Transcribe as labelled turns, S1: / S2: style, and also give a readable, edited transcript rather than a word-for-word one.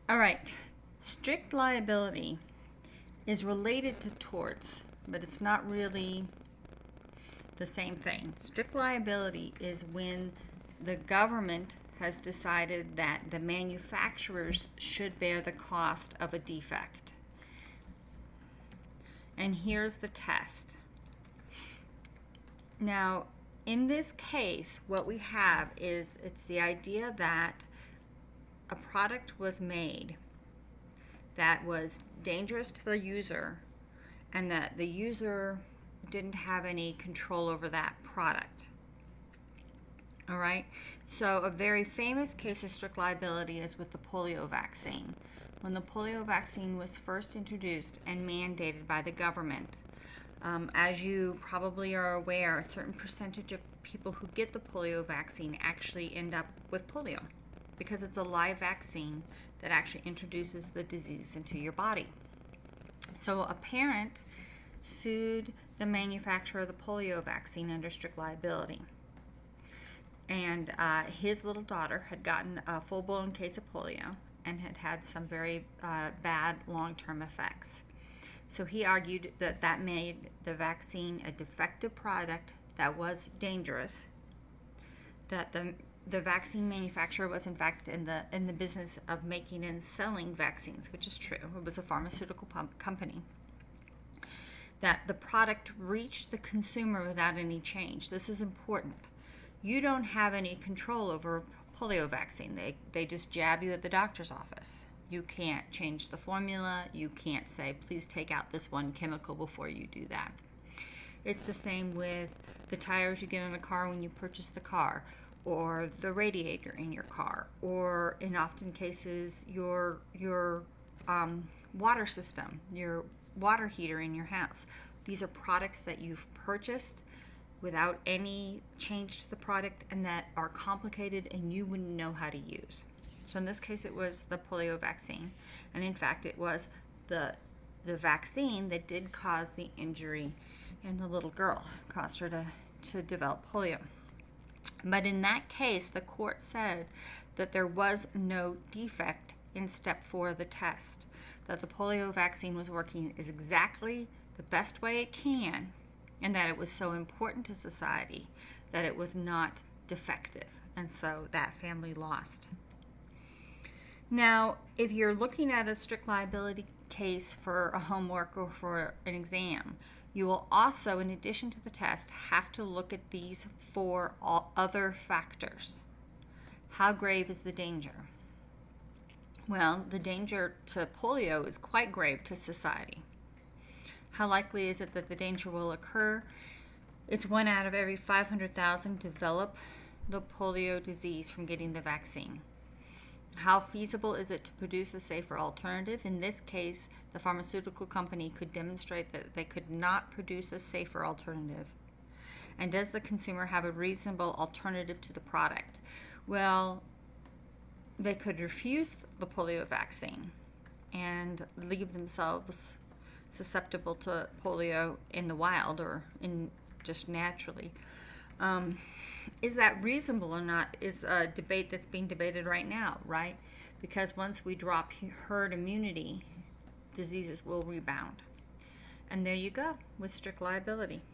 S1: All right. Strict liability is related to torts, but it's not really the same thing. Strict liability is when the government has decided that the manufacturers should bear the cost of a defect. And here's the test. Now, in this case, what we have is it's the idea that a product was made that was dangerous to the user and that the user didn't have any control over that product. All right, so a very famous case of strict liability is with the polio vaccine. When the polio vaccine was first introduced and mandated by the government, as you probably are aware, a certain percentage of people who get the polio vaccine actually end up with polio because it's a live vaccine that actually introduces the disease into your body. So a parent sued the manufacturer of the polio vaccine under strict liability. And his little daughter had gotten a full-blown case of polio and had had some very bad long-term effects. So he argued that that made the vaccine a defective product that was dangerous, that the vaccine manufacturer was in fact in the business of making and selling vaccines, which is true. It was a pharmaceutical company. That the product reached the consumer without any change. This is important. You don't have any control over polio vaccine. They just jab you at the doctor's office. You can't change the formula. You can't say, please take out this one chemical before you do that. It's the same with the tires you get in a car when you purchase the car, or the radiator in your car, or in often cases your water system, your water heater in your house. These are products that you've purchased without any change to the product and that are complicated and you wouldn't know how to use. So in this case it was the polio vaccine, and in fact it was the vaccine that did cause the injury in the little girl, caused her to develop polio. But in that case the court said that there was no defect in step 4 of the test, that the polio vaccine was working is exactly the best way it can, and that it was so important to society that it was not defective, and so that family lost. Now, if you're looking at a strict liability case for a homework or for an exam, you will also, in addition to the test, have to look at these 4 other factors. How grave is the danger? Well, the danger to polio is quite grave to society. How likely is it that the danger will occur? It's 1 out of every 500,000 develop the polio disease from getting the vaccine. How feasible is it to produce a safer alternative? In this case, the pharmaceutical company could demonstrate that they could not produce a safer alternative. And does the consumer have a reasonable alternative to the product? Well, they could refuse the polio vaccine and leave themselves susceptible to polio in the wild or in just naturally. Is that reasonable or not is a debate that's being debated right now, right? Because once we drop herd immunity, diseases will rebound. And there you go with strict liability.